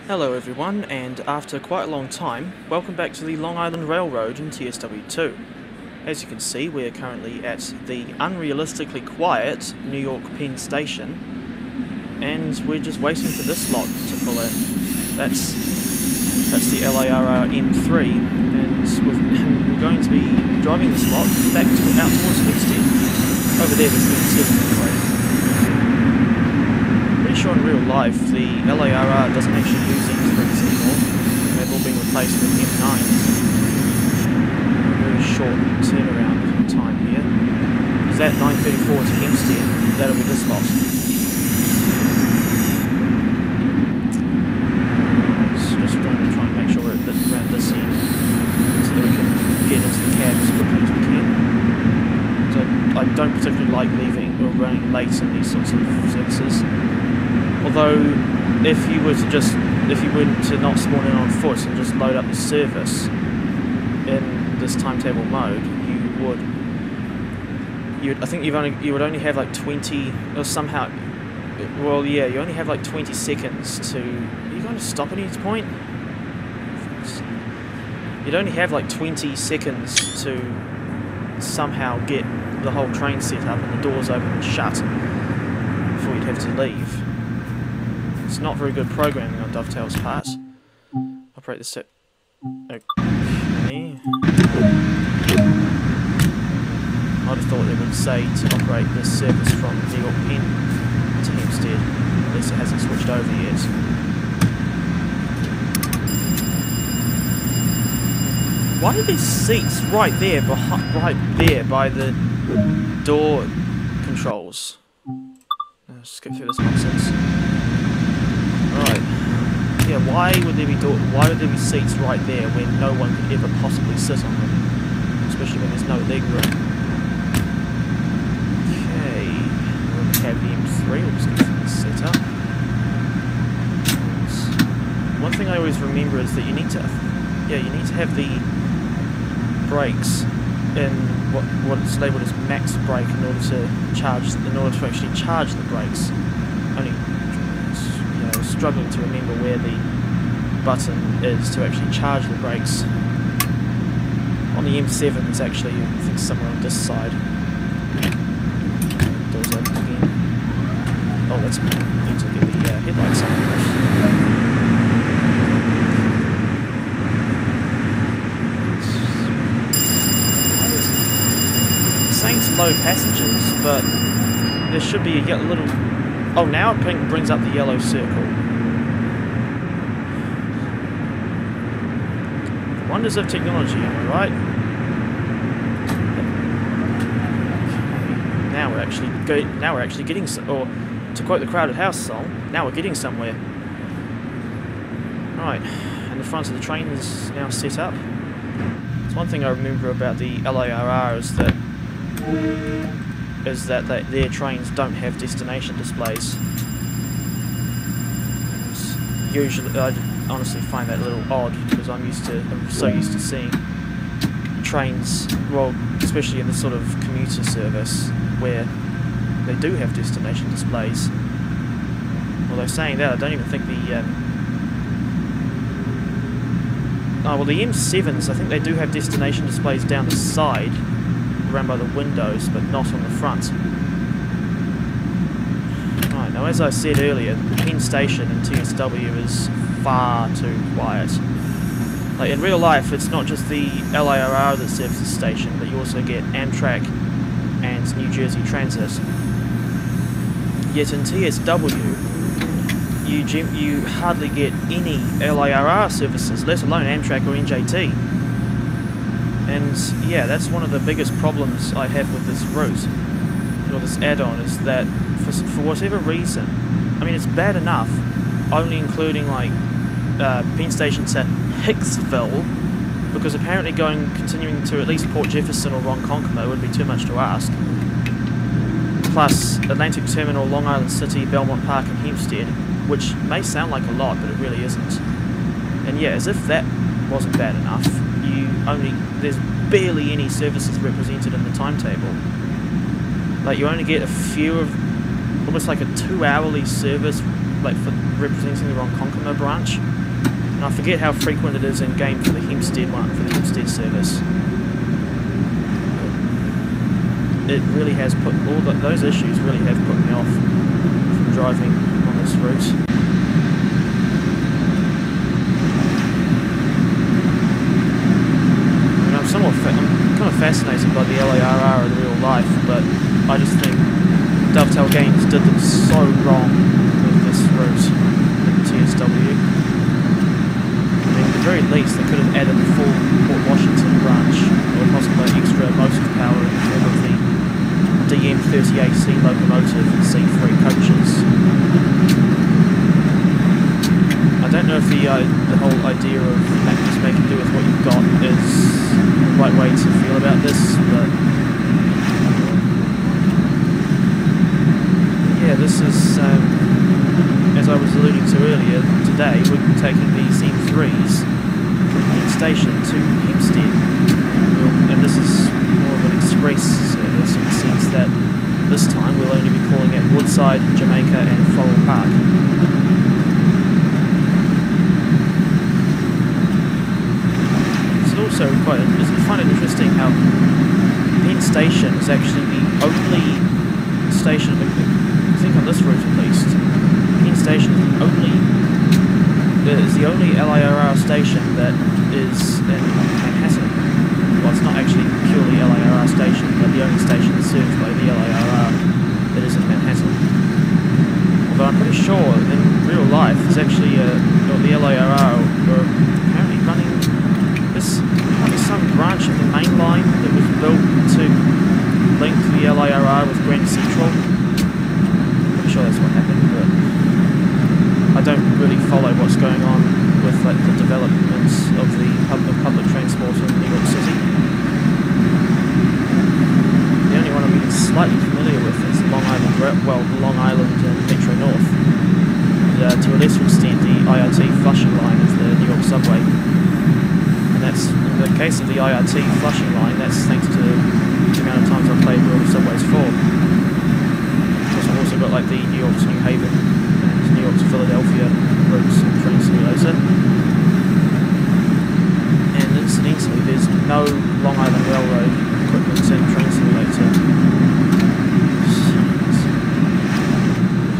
Hello everyone, and after quite a long time, welcome back to the Long Island Railroad in TSW2. As you can see, we are currently at the unrealistically quiet New York Penn Station, and we're just waiting for this lot to pull in. That's the LIRR M3, and we're going to be driving this lot back out towards Hempstead. Over there, there's the M7 anyway. Pretty sure in real life the LIRR doesn't actually use M3s anymore. They've all been replaced with M9s. Very short turnaround time here. Is that 9:34 to Hempstead? That'll be this lot. Just going to try and make sure we're around this end so that we can get into the cab as quickly as we can. So I don't particularly like leaving or running late in these sorts of services. Although, if you were to not spawn in on foot and just load up the service in this timetable mode, I think you would only have like 20, or somehow, well yeah, you only have like 20 seconds to, are you going to stop at each point? You'd only have like 20 seconds to somehow get the whole train set up and the doors open and shut before you'd have to leave. It's not very good programming on Dovetail's part. Operate the set. Okay. I'd have thought it would say to operate this service from New York Penn to Hempstead, unless it hasn't switched over yet. Why are these seats right there, by the door controls? Let's skip through this nonsense. Right. Yeah, why would there be seats right there when no one could ever possibly sit on them? Especially when there's no leg room. Okay. We'll have the M3, we'll just get this set up. And one thing I always remember is that you need to have the brakes in what is labelled as max brake in order to actually charge the brakes. Struggling to remember where the button is to actually charge the brakes. On the M7 it's actually, I think, somewhere on this side. Doors open again. Oh, that's good. Need to get the headlights on. It's saying to load passengers, but there should be a little... Oh, now it brings up the yellow circle. Wonders of technology, am I right? Okay. Now we're actually getting, or to quote the Crowded House song, now we're getting somewhere. Right, and the front of the train is now set up. It's one thing I remember about the LIRR is that their trains don't have destination displays. Usually, I honestly find that a little odd because I'm so used to seeing trains, well, especially in this sort of commuter service where they do have destination displays. Although saying that, I don't even think the the M7s, I think they do have destination displays down the side, around by the windows, but not on the front. Right, now as I said earlier, the Penn Station in TSW is far too quiet. Like in real life, it's not just the LIRR that serves the station, but you also get Amtrak and New Jersey Transit. Yet in TSW, you hardly get any LIRR services, let alone Amtrak or NJT. And yeah, that's one of the biggest problems I have with this route, or this add-on, is that for whatever reason, I mean, it's bad enough only including like Penn Station to Hicksville, because apparently continuing to at least Port Jefferson or Ronkonkoma would be too much to ask. Plus Atlantic Terminal, Long Island City, Belmont Park and Hempstead, which may sound like a lot, but it really isn't. And yeah, as if that wasn't bad enough, there's barely any services represented in the timetable. Like, you only get a few of, almost like a 2-hourly service like for representing the Ronkonkoma branch. And I forget how frequent it is in game for the Hempstead one, for the Hempstead service. It really has put those issues really have put me off from driving on this route. I'm kind of fascinated by the LARR in real life, but I just think Dovetail Games did them so wrong with this route in TSW. I mean, at the very least, they could have added the full Port Washington branch, or possibly extra motive power in the form of the DM30AC locomotive and C3 coaches. I don't know if the whole idea of just making do with what you've got is the right way to feel about this, but yeah, this is, as I was alluding to earlier, today we're taking these M3s from Penn Station to Hempstead, and this is more of an express service in the sense that this time we'll only be calling at Woodside, Jamaica and Floral Park. Also I find it interesting how Penn Station is actually the only station, I think on this route at least, Penn Station is the only LIRR station that is in Manhattan. Well, it's not actually purely LIRR station, but the only station that's served by the LIRR that is in Manhattan. Although I'm pretty sure in real life there's actually the LIRR were apparently running some branch of the main line that was built to link the LIRR with Grand Central. I'm pretty sure that's what happened, but I don't really follow what's going on with like the developments of the public transport in New York City. The only one I'm even slightly familiar with is Long Island and Metro North. And, to a lesser extent, the IRT Flushing line of the New York subway. That's, in the case of the IRT Flushing line, that's thanks to the amount of times I've played World of Subways 4. I've also got like the New York to New Haven and New York to Philadelphia routes in Train Simulator. And incidentally, there's no Long Island Railroad equipment in Train Simulator.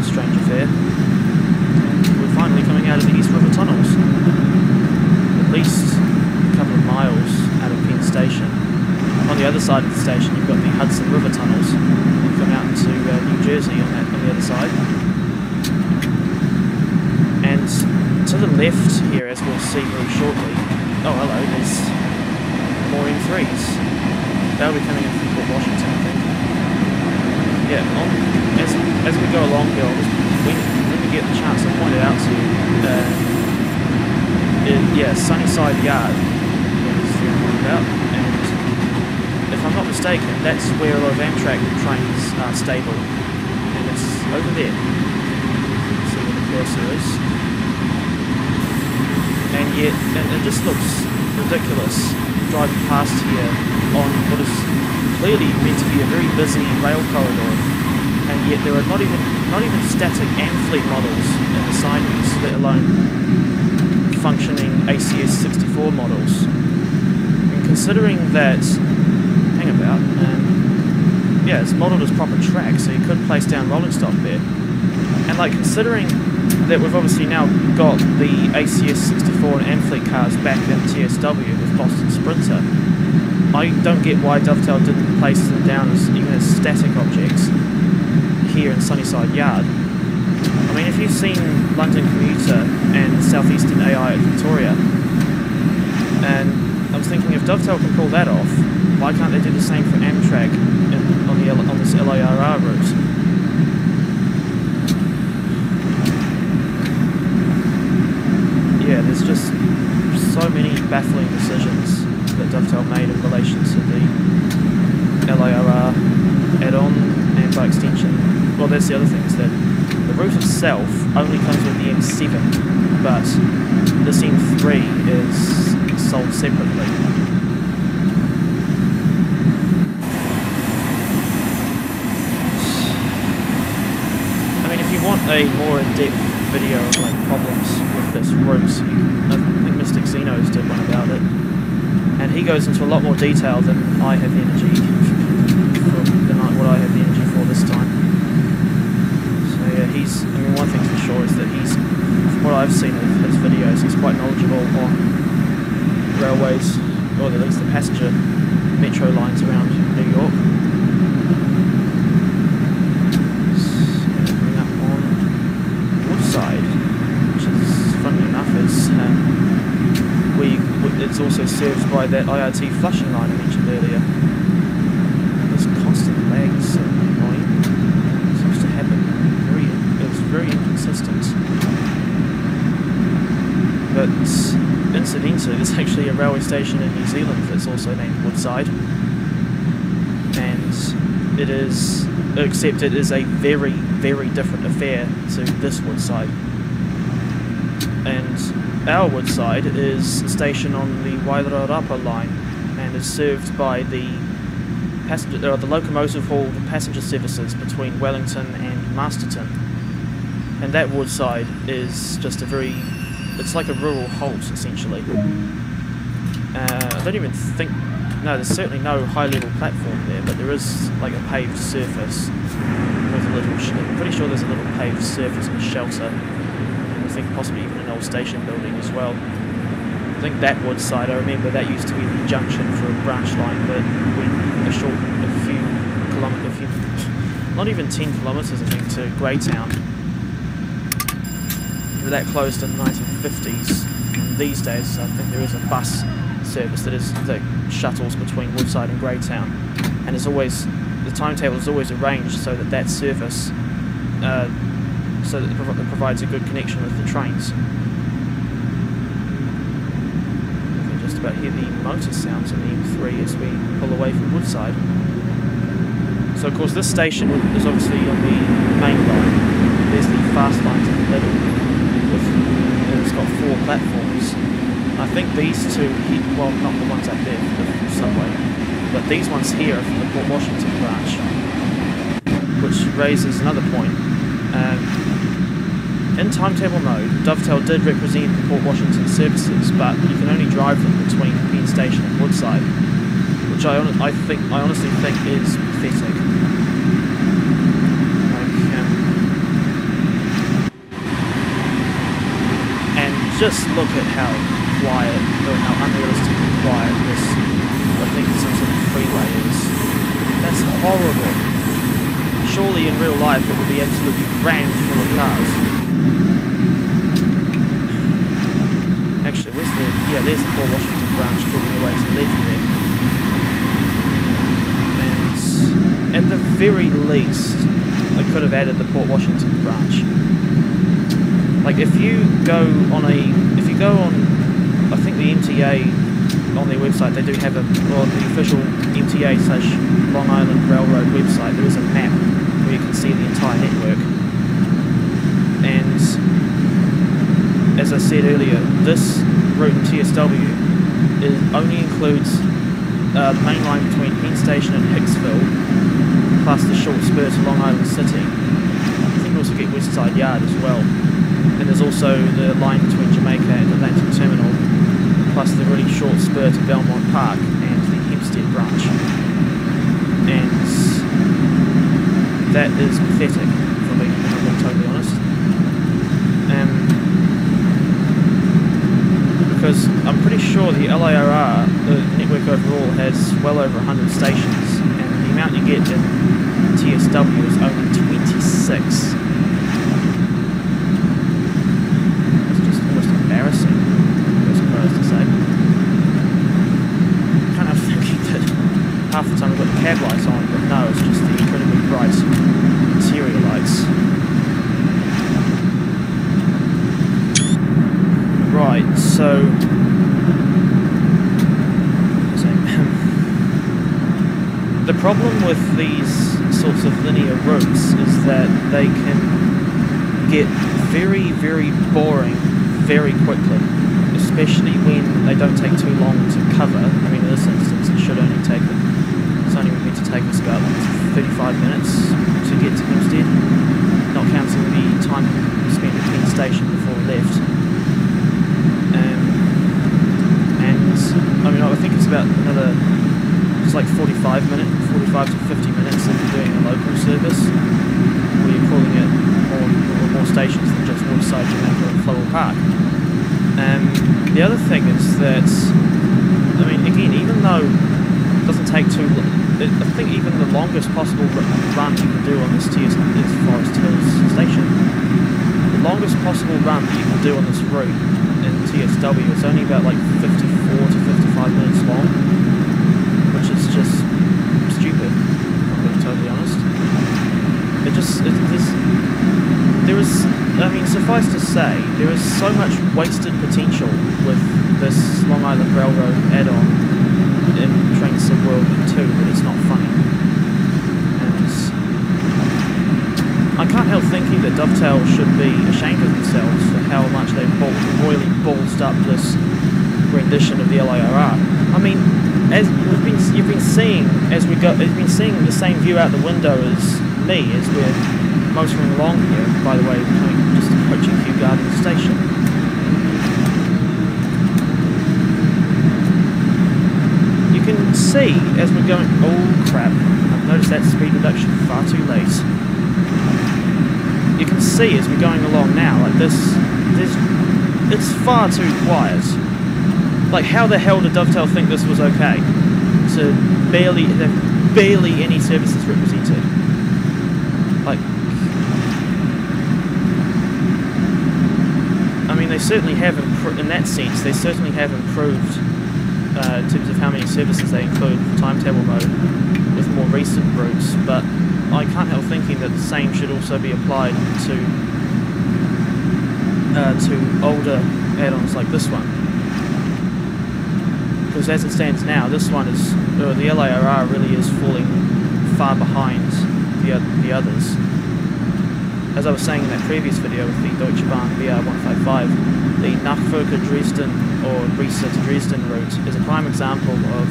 It's a strange affair. And we're finally coming out of the East River tunnels. At least couple of miles out of Penn Station. On the other side of the station you've got the Hudson River tunnels that come out to New Jersey on the other side. And to the left here, as we'll see very shortly, oh hello, there's more M3s. They'll be coming in from Port Washington, I think. Yeah, as we go along here, when we get the chance, I'll point it out to you. Yeah, Sunnyside Yard. About, and if I'm not mistaken, that's where a lot of Amtrak trains are stable, and it's over there. See where the cursor is, and yet it just looks ridiculous driving past here on what is clearly meant to be a very busy rail corridor, and yet there are not even static Amfleet models in the signings, let alone functioning ACS64 models. Considering that, hang about, yeah, it's modelled as proper track, so you could place down rolling stock there. And like, considering that we've obviously now got the ACS64 and Amfleet cars back in TSW with Boston Sprinter, I don't get why Dovetail didn't place them down as even as static objects here in Sunnyside Yard. I mean, if you've seen London Commuter and Southeastern AI at Victoria, and I was thinking, if Dovetail can pull that off, why can't they do the same for Amtrak on this LIRR route? Yeah, there's just so many baffling decisions that Dovetail made in relation to the LIRR add-on and by extension. Well, that's the other thing, is that the route itself only comes with the M7, but this M3 is sold separately. I mean, if you want a more in-depth video of like problems with this route. I think Mystic Xenos did one about it, and he goes into a lot more detail than I have the energy what I have the energy for this time. So yeah, I mean, one thing for sure is that from what I've seen of his videos, he's quite knowledgeable on railways, or at least the passenger metro lines around New York. It's also served by that IRT flushing line I mentioned earlier. This constant lag is so annoying. It seems to happen it's very inconsistent. But incidentally, there's actually a railway station in New Zealand that's also named Woodside. And it is, except it is a very, very different affair to this Woodside. And our Woodside is a station on the Wairarapa line and is served by the locomotive hauled passenger services between Wellington and Masterton. And that Woodside is just it's like a rural halt essentially. I don't even think, no, there's certainly no high level platform there, but there is like a paved surface with I'm pretty sure there's a little paved surface and shelter. I think possibly even an old station building as well. I think that Woodside, I remember that used to be the junction for a branch line, but not even 10 kilometres I think, to Greytown. That closed in the 1950s, and these days I think there is a bus service that shuttles between Woodside and Greytown, and the timetable is always arranged so that service so that it provides a good connection with the trains. You can just about hear the motor sounds on the M3 as we pull away from Woodside. So of course this station is obviously on the main line. There's the fast lines in the middle, and it's got 4 platforms. I think these two, well, not the ones up there for the subway, but these ones here are from the Port Washington branch, which raises another point. In timetable mode, Dovetail did represent the Port Washington services, but you can only drive them between Penn Station and Woodside, which I honestly think is pathetic. And just look at how quiet, or how unrealistically quiet this, I think some sort of freeway is. That's horrible. Surely in real life it would be absolutely rammed full of cars. Actually, there's the Port Washington branch talking away to the left there. And at the very least, I could have added the Port Washington branch. Like if you go on, I think the MTA on their website, they do have the official MTA/Long Island Railroad website, there is a map where you can see the entire network. And as I said earlier, this route in TSW only includes the main line between Penn Station and Hicksville, plus the short spur to Long Island City. I think you also get Westside Yard as well. And there's also the line between Jamaica and Atlantic Terminal, plus the really short spur to Belmont Park and the Hempstead branch. And that is pathetic, if I'm being totally honest. Because I'm pretty sure the LIRR, the network overall, has well over 100 stations, and the amount you get in TSW is only 26. That's just almost embarrassing, I'm surprised to say. I'm kind of thinking that half the time I've got the cab lights on, but no, it's just the incredibly bright interior lights. Right, so the problem with these sorts of linear routes is that they can get very, very boring very quickly, especially when they don't take too long to cover. I mean, in this instance, it's only meant to take us about 35 minutes to get to Hempstead. Not not counting the time spent at Penn Station before we left. And I mean, I think it's about another, it's like 45 to 50 minutes if you're doing a local service, where you're calling it more stations than just Woodside, Jamaica and Flowell Park. The other thing is that, I mean, again, even though it doesn't take too long, I think even the longest possible run you can do on this is Forest Hills Station. The longest possible run that you can do on this route in TSW is only about like 54 to 55 minutes long, which is just stupid, if I'm being totally honest. There is, I mean, suffice to say, there is so much wasted potential with this Long Island Railroad add-on in Train Sim World 2 that it's not funny. And I can't help thinking that Dovetail should be ashamed of themselves for how much they've royally ballsed up this rendition of the LIRR. I mean, as you've been seeing the same view out the window as me as we're motoring along here. By the way, just approaching Kew Gardens Station. You can see as we're going. Oh crap! I've noticed that speed reduction far too late. You can see as we're going along now, like this, it's far too quiet. Like, how the hell did Dovetail think this was okay? To have barely any services represented. Like, I mean, they certainly have improved, in that sense, they certainly have improved in terms of how many services they include for timetable mode with more recent routes, but I can't help thinking that the same should also be applied to older add-ons like this one. Because as it stands now, this one is, the LIRR really is falling far behind the others. As I was saying in that previous video with the Deutsche Bahn BR155, the Nachfolger Dresden or Riesa to Dresden route is a prime example of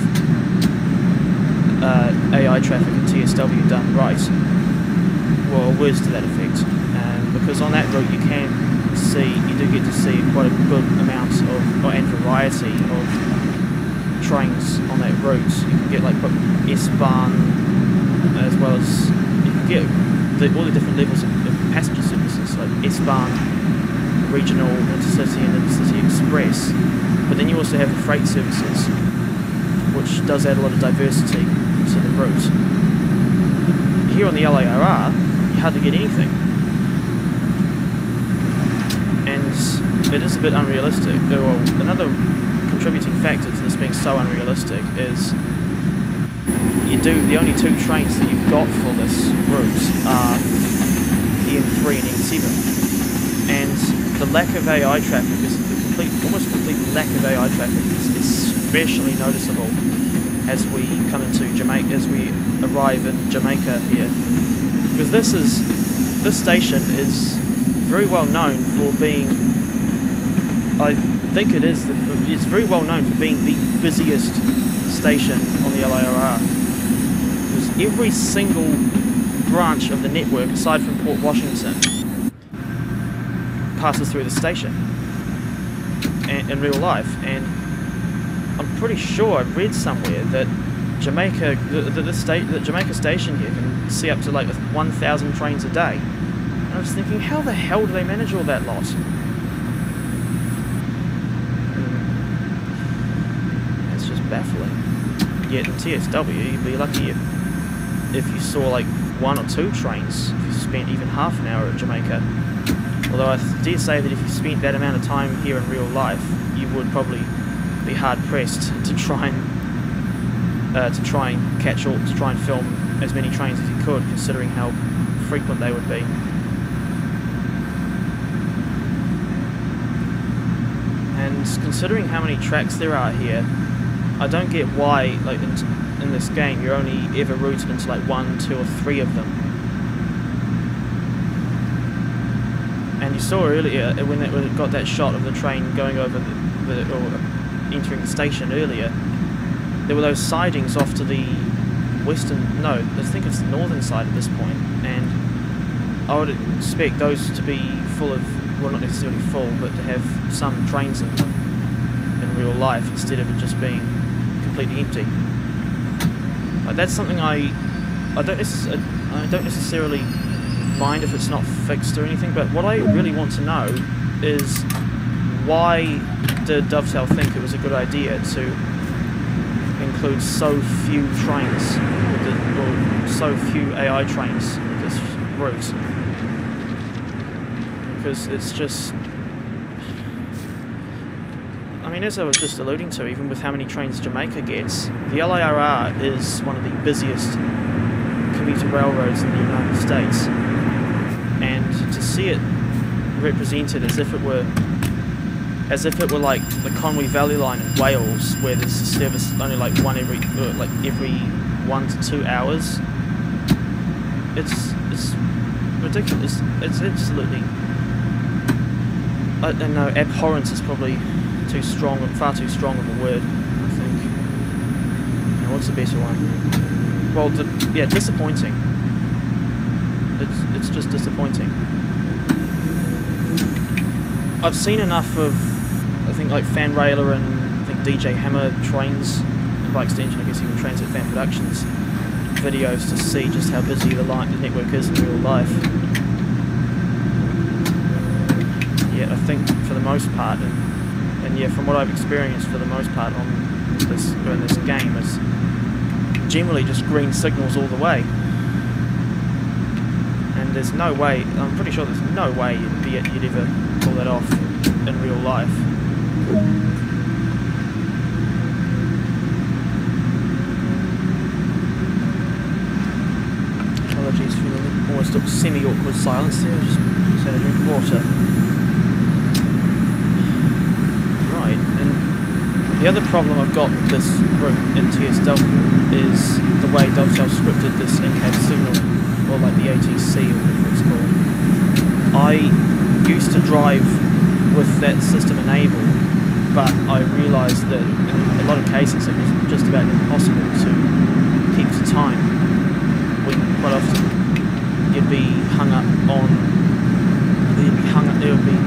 AI traffic in TSW done right, or words to that effect. Because on that route you do get to see quite a good amount of, and variety of trains on that route. You can get like S-Bahn, as well as you can get all the different levels of passenger services, like S-Bahn, regional, intercity and intercity express. But then you also have the freight services, which does add a lot of diversity to the route. Here on the LIRR, you hardly get anything. And it is a bit unrealistic. Well, another contributing factor to this being so unrealistic is the only two trains that you've got for this route are the M3 and M7, and the lack of AI traffic almost complete lack of AI traffic is especially noticeable as we come into Jamaica, as we arrive in Jamaica here, because this station is very well known for being, it's very well known for being the busiest station on the LIRR. Because every single branch of the network, aside from Port Washington, passes through the station in real life. And I'm pretty sure I've read somewhere that Jamaica, the Jamaica station here can see up to like 1,000 trains a day. And I was thinking, how the hell do they manage all that lot? It's just baffling. Yet in TSW, you'd be lucky if you saw like 1 or 2 trains, if you spent even half an hour at Jamaica. Although I dare say that if you spent that amount of time here in real life, you would probably be hard pressed to try and film as many trains as you could, considering how frequent they would be. And considering how many tracks there are here, I don't get why, like in this game, you're only ever routed into like 1, 2, or 3 of them. And you saw earlier when it got that shot of the train going over or entering the station earlier, there were those sidings off to the western, no, I think it's the northern side at this point, and I would expect those to be full of, well, not necessarily full, but to have some trains in them in real life instead of it just being completely empty. Like, that's something I don't necessarily mind if it's not fixed or anything, but what I really want to know is why did Dovetail think it was a good idea to include so few trains, or so few AI trains with this route? Because it's just, I mean, as I was just alluding to, even with how many trains Jamaica gets, the LIRR is one of the busiest commuter railroads in the United States, and to see it represented as if it were like the Conwy Valley Line in Wales, where there's a service only like every 1 to 2 hours, it's ridiculous. It's absolutely, I don't know, abhorrence is probably far too strong of a word, I think. Now, what's the better one? Well, yeah, disappointing. It's just disappointing. I've seen enough of, I think, like Fanrailer and I think DJ Hammer trains, and by extension I guess even Transit Fan Productions videos, to see just how busy the network is in real life. Yet I think for the most part, and yeah, from what I've experienced for the most part in this game, it's generally just green signals all the way. And there's no way, I'm pretty sure there's no way you'd ever pull that off in real life. Apologies for the almost semi-awkward silence there, just had a drink of water. Right, and the other problem I've got with this route in TSW is the way Dovetail scripted this in-cab signal, or like the ATC or whatever it's called. I used to drive with that system enabled, but I realised that in a lot of cases it was just about impossible to keep to time. Quite often you'd be hung up on, it would be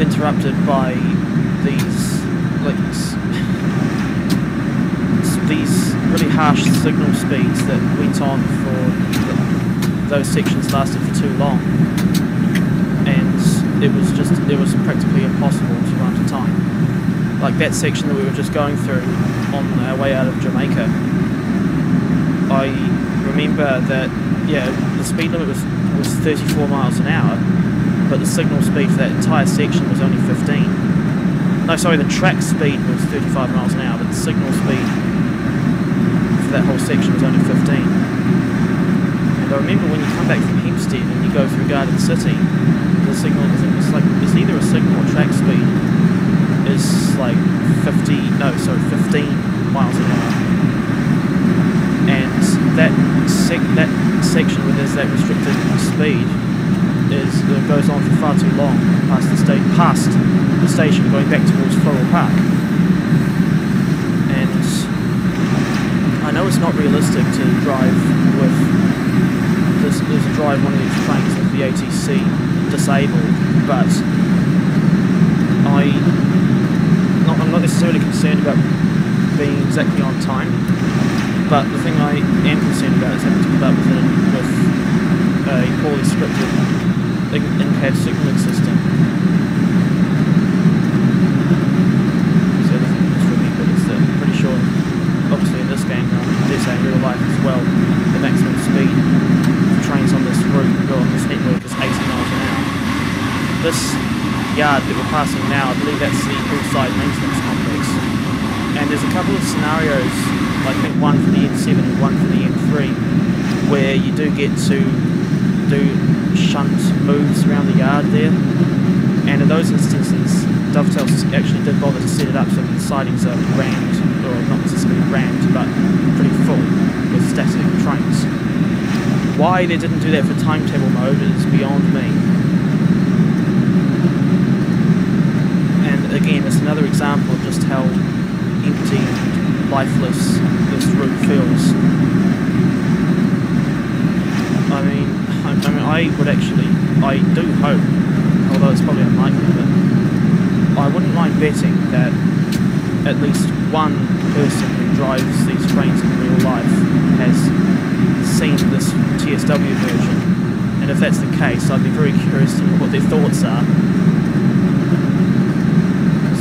interrupted by these really harsh signal speeds that went on for those sections lasted for too long, and it was practically impossible to run to time. Like that section that we were just going through on our way out of Jamaica, I remember that, yeah, the speed limit was 34 miles an hour, but the signal speed for that entire section was only 15. No, sorry, the track speed was 35 miles an hour, but the signal speed for that whole section was only 15. And I remember when you come back from Hempstead and you go through Garden City, the signal, it's either a signal or track speed is like 15 miles an hour. And that section where there's that restricted speed goes on for far too long past the station, going back towards Floral Park. And I know it's not realistic to drive one of these trains with the ATC disabled, but I'm not necessarily concerned about being exactly on time. But the thing I am concerned about is having to put up with a poorly scripted in-cab signalling system. So the thing just remembered is that I'm pretty sure, obviously in this game, they're saying in real life as well, the maximum speed of trains on this route or on this network is 80 miles an hour. This yard that we're passing now, I believe that's the Hillside Maintenance Complex. And there's a couple of scenarios, I think one for the N7 and one for the N3, where you do get to do shunt moves around the yard there, and in those instances Dovetail actually did bother to set it up so that the sidings are rammed, or not necessarily rammed, but pretty full with static trains. Why they didn't do that for timetable mode is beyond me. And again, it's another example of just how empty and lifeless this route feels. I mean, I do hope, although it's probably unlikely, but I wouldn't mind betting that at least one person who drives these trains in real life has seen this TSW version, and if that's the case, I'd be very curious to know what their thoughts are.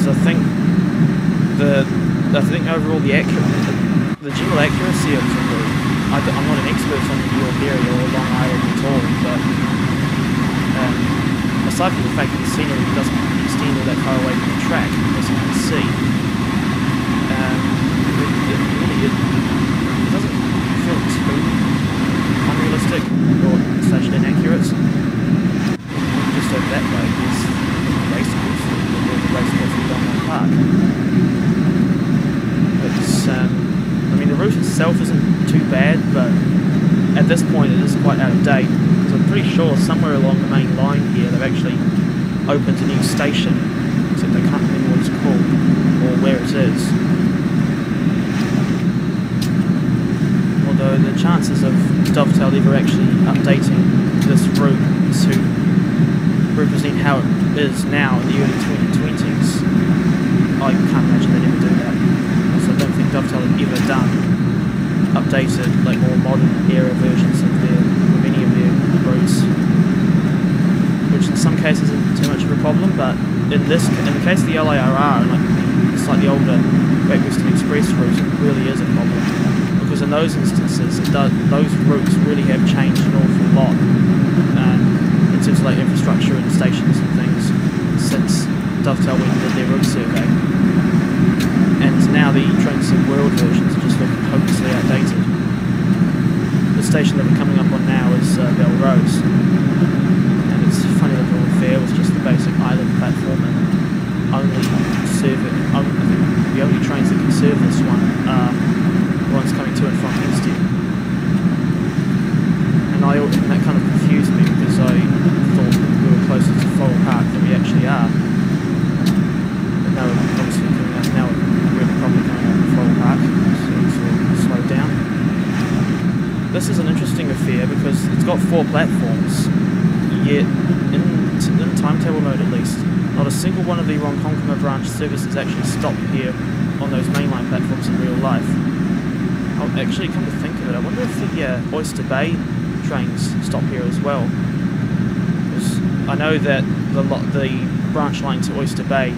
So I think overall the general accuracy of the route, I'm not an expert on the New York area or Long Island at all, but aside from the fact that the scenery doesn't extend all that far away from the track, as you can see, it doesn't feel too unrealistic or slash inaccurate. Just over that way is the race course, the race course in Belmont Park. It's, I mean, the route itself isn't too bad, but at this point it is quite out of date, because I'm pretty sure somewhere along the main line here they've actually opened a new station, except I can't remember what it's called or where it is. Although the chances of Dovetail ever actually updating this route to represent how it is now in the early 2020s, I can't imagine they'd ever do that. Also, I don't think Dovetail have ever updated like more modern era versions of any of their routes, which in some cases isn't too much of a problem, but in the case of the LIRR and like the slightly older Great Western Express route, it really is a problem, because in those instances those routes really have changed an awful lot in terms of like infrastructure and stations and things since Dovetail went and did their route survey. And now the Transit World versions are just looking hopelessly outdated. The station that we're coming up on now is Belrose, and it's a funny little affair with just the basic island platform, and I think the only trains that can serve this one are the ones coming to and from Hempstead. And that kind of confused me, because I thought we were closer to Floral Park than we actually are. But now we're obviously coming up now. Probably coming up to Floral Park, so it's slowed down. This is an interesting affair because it's got 4 platforms, yet in timetable mode at least, not a single one of the Ronkonkoma branch services actually stop here on those mainline platforms in real life. I'll actually come to think of it, I wonder if the Oyster Bay trains stop here as well. Because I know that the branch line to Oyster Bay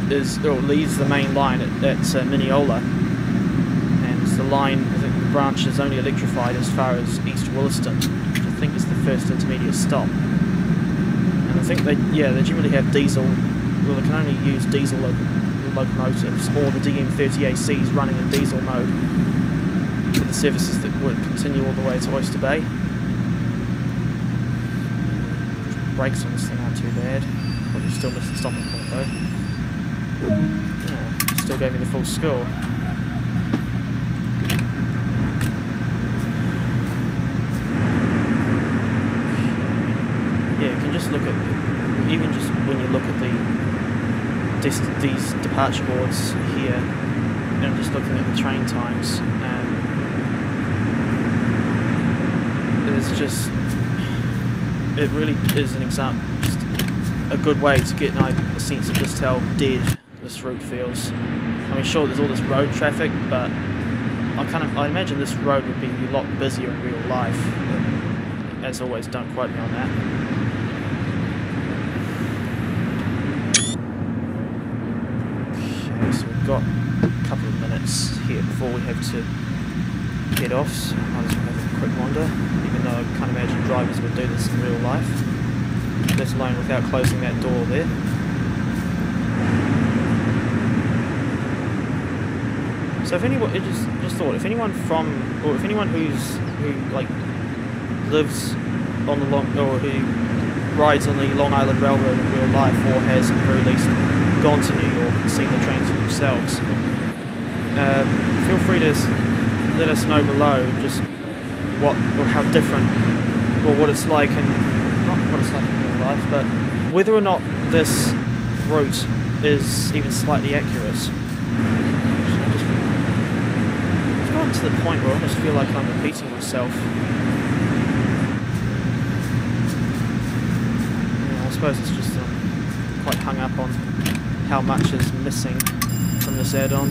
leaves the main line at Mineola, and the line, I think the branch is only electrified as far as East Williston, which I think is the first intermediate stop. And I think they generally have diesel, well, they can only use diesel locomotives or the DM30ACs running in diesel mode for the services that would continue all the way to Oyster Bay. Brakes on this thing aren't too bad. Probably still missed the stopping point though. Yeah, still gave me the full score. Yeah, you can just look at, even just when you look at these departure boards here, and I'm just looking at the train times, and it's just, it really is an example, just a good way to get a sense of just how dead this route feels. I mean, sure, there's all this road traffic, but I imagine this road would be a lot busier in real life. But as always, don't quote me on that. Okay, so we've got a couple of minutes here before we have to head off, so I might as well have a quick wander, even though I can't imagine drivers would do this in real life, let alone without closing that door there. So if anyone, just thought, if anyone who like lives on the who rides on the Long Island Railroad in real life, or has at the very least gone to New York and seen the trains for themselves, feel free to let us know below just how different, or what it's like, and not what it's like in real life, but whether or not this route is even slightly accurate. To the point where I almost feel like I'm repeating myself. suppose it's just quite hung up on how much is missing from this add-on.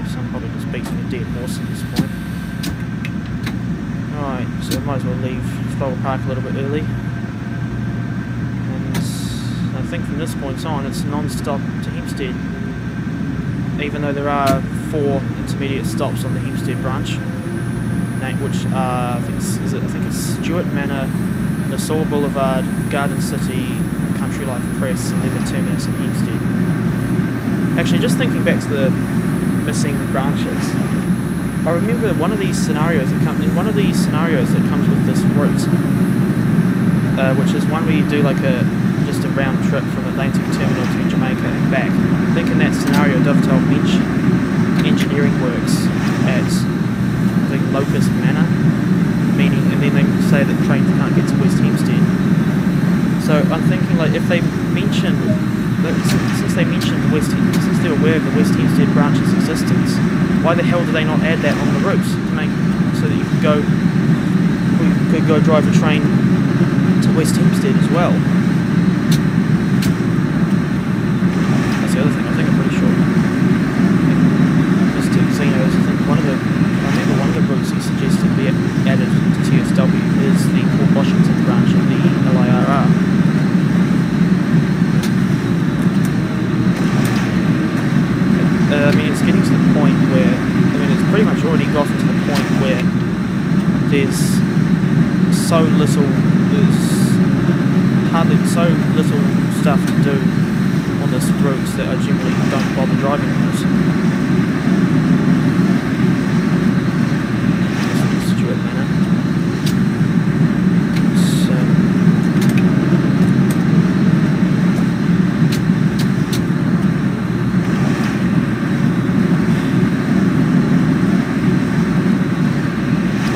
So I'm probably just beating a dead horse at this point. Alright, so I might as well leave Floral Park a little bit early. And I think from this point on it's non-stop to Hempstead. Even though there are 4 intermediate stops on the Hempstead branch, which are, I think it's Stewart Manor, Nassau Boulevard, Garden City, Country Life Press, and then the terminus in Hempstead. Actually, just thinking back to the missing branches, I remember one of these scenarios that comes with this route, which is one where you do like just a round trip from Atlantic Terminal to Jamaica and back. I think in that scenario, Dovetail mentioned engineering works at Locust Manor, meaning, and then they say that trains can't get to West Hempstead. So I'm thinking, like, if they mentioned, since they're aware of the West Hempstead branch's existence, why the hell do they not add that on the routes to make so that you could go drive a train to West Hempstead as well? That's the other thing. I think I'm pretty sure Mr. Xenos, I think one of the routes he suggested be added to TSW is the Port Washington branch of the LIRR. I mean, it's getting to the point where, it's pretty much already gotten to the point where there's so little stuff to do on this route that I generally don't bother driving on it. Stewart Manor.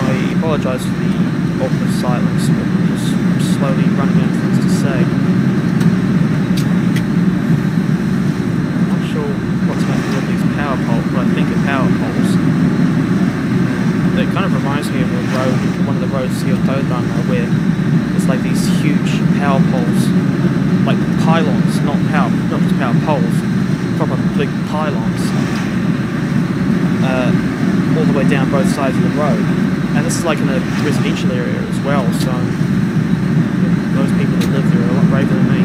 I apologise for the awkward silence, but I'm just slowly running out of things to say. I'm not sure what's going to do with these power poles, but I think of power poles. It kind of reminds me of one of the roads here at Tauranga, where there's like these huge power poles, like pylons, not just power poles, proper big pylons, all the way down both sides of the road. And this is like in a residential area as well, so those people that live there are a lot braver than me.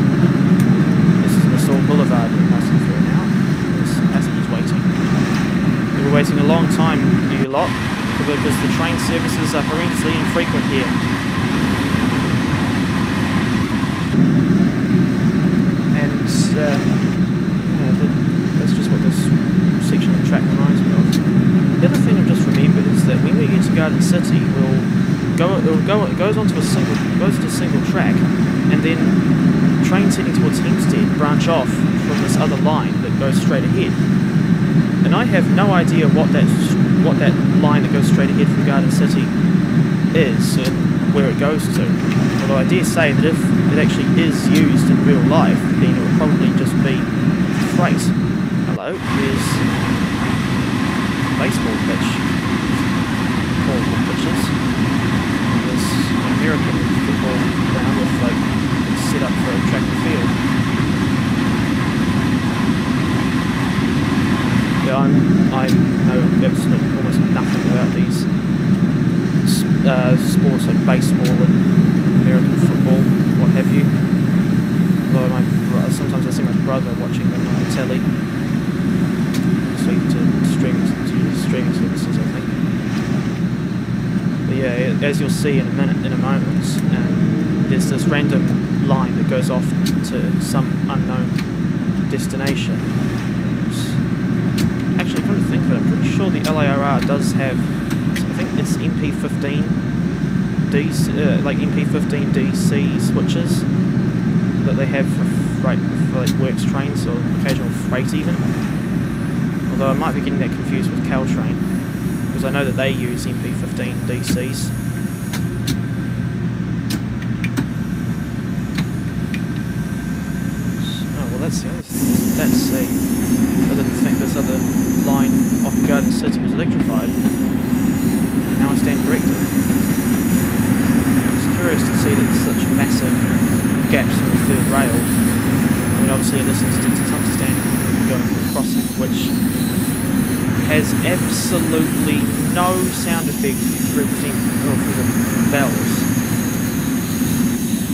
This is Nassau Boulevard we're passing through now. There's passengers waiting. They were waiting a long time, you lot, because the train services are horrendously infrequent here. And that's just what this section of the track reminds me of. The other thing I've just remembered is that when we get to Garden City, it goes to single track, and then trains heading towards Hempstead branch off from this other line that goes straight ahead. And I have no idea what that line that goes straight ahead from Garden City is and where it goes to. Although I dare say that if it actually is used in real life, then it would probably just be freight. Hello, there's baseball pitch, football pitches. There's an American football ground with like set up for a track and field. Yeah, I know almost nothing about these sports like baseball and American football, what have you. Although sometimes I see my brother watching them on the telly. Sweet to streaming services, I think. But yeah, as you'll see in a moment, there's this random line that goes off to some unknown destination. Actually, come to think of it, I'm pretty sure the LIRR does have, I think it's MP15 MP15 DC switches that they have for like works trains or occasional freight even. Although I might be getting that confused with Caltrain, because I know that they use MP15 DCs. Oh, well that's the other thing. Let's see. I didn't think this other line off Garden City was electrified. Now I stand corrected. massive gaps in the third rail. I mean, obviously in this instance it's understandable going for the crossing, which has absolutely no sound effect for the bells,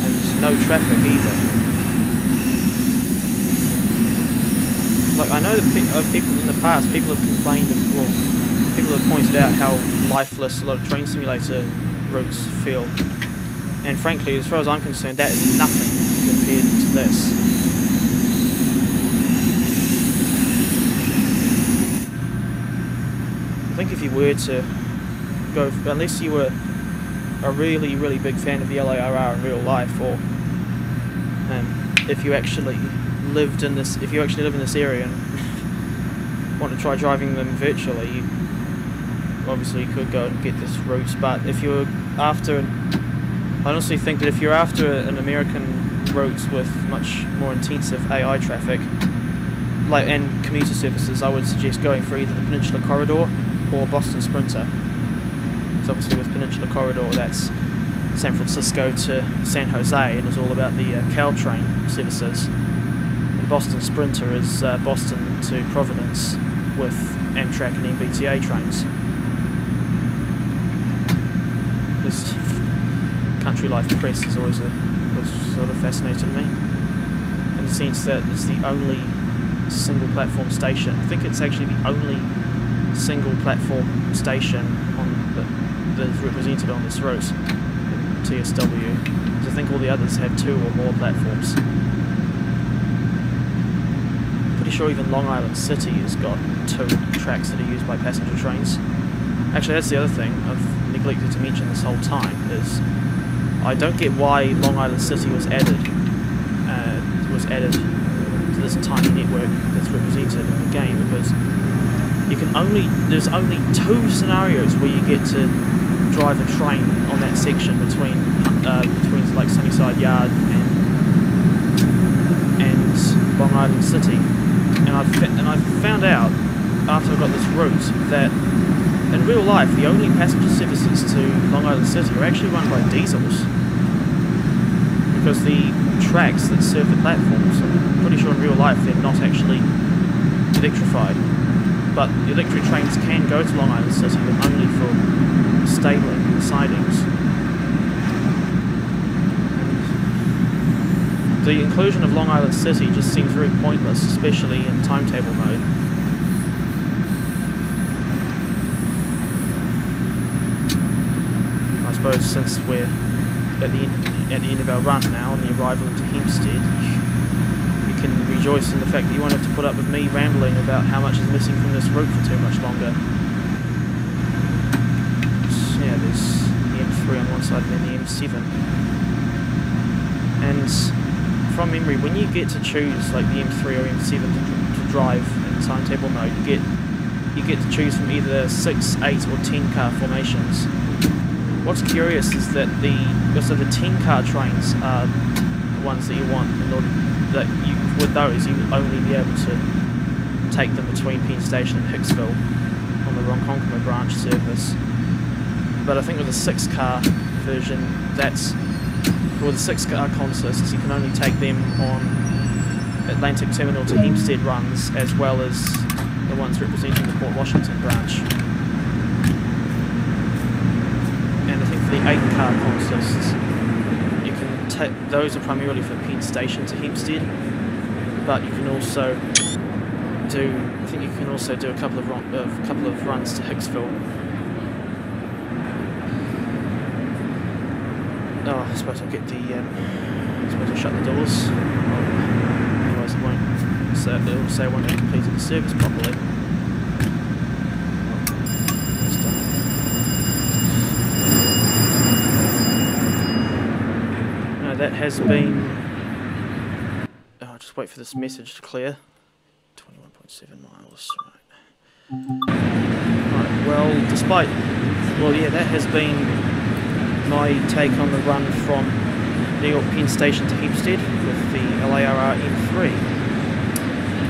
and no traffic either. Like, I know that people in the past, people have complained of, well, people have pointed out how lifeless a lot of Train Simulator routes feel, and frankly, as far as I'm concerned, that is nothing compared to this. I think if you were to go, unless you were a really, really big fan of the LARR in real life, or if you actually lived in this, if you actually live in this area and want to try driving them virtually, you obviously could go and get this route. But if you're after, I honestly think that if you're after an American route with much more intensive AI traffic, like, and commuter services, I would suggest going for either the Peninsula Corridor or Boston Sprinter. So obviously with Peninsula Corridor, that's San Francisco to San Jose, and it's all about the Caltrain services. And Boston Sprinter is Boston to Providence with Amtrak and MBTA trains. This Country Life Press has always sort of fascinated me, in the sense that it's the only single platform station. I think it's actually the only single platform station that is represented on this route, TSW, because I think all the others have 2 or more platforms. Pretty sure even Long Island City has got 2 tracks that are used by passenger trains. Actually, that's the other thing I've neglected to mention this whole time, is I don't get why Long Island City was added to this tiny network that's represented in the game, because there's only 2 scenarios where you get to drive a train on that section between like Sunnyside Yard and Long Island City, and I found out after I got this route that in real life the only passenger services to Long Island City are actually run by diesels, because the tracks that serve the platforms, I'm pretty sure in real life they're not actually electrified. But the electric trains can go to Long Island City, but only for stabling the sidings. And the inclusion of Long Island City just seems very pointless, especially in timetable mode. I suppose since we're at the end of our run now, on the arrival into Hempstead, you can rejoice in the fact that you won't have to put up with me rambling about how much is missing from this route for too much longer. So, yeah, there's the M3 on one side and then the M7. And from memory, when you get to choose like the M3 or M7 to drive in timetable mode, you get to choose from either 6, 8 or 10 car formations. What's curious is that the 10 car trains are the ones that you want, in order that with those you will only be able to take them between Penn Station and Hicksville on the Ronkonkoma branch service. But I think with the 6 car version, with the 6 car consists, you can only take them on Atlantic Terminal to Hempstead runs, as well as the ones representing the Port Washington branch. And I think for the 8 car consists, you can take those are primarily for Penn Station to Hempstead, but you can also do a couple of runs to Hicksville. Oh, I suppose I'll get the I suppose I'll shut the doors. Otherwise it will say I won't have completed the service properly. That has been... Oh, I'll just wait for this message to clear. 21.7 miles, right, well, that has been my take on the run from New York Penn Station to Hempstead with the LARR M3.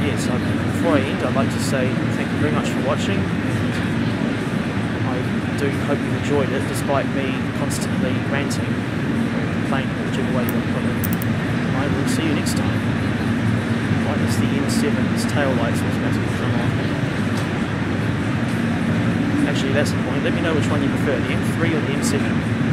Yes, before I end, I'd like to say thank you very much for watching, and I do hope you enjoyed it, despite me constantly ranting. plane, whichever way you want to put it. I will see you next time. Why does the M7's tail lights automatically come on? Actually, that's the point. Let me know which one you prefer, the M3 or the M7.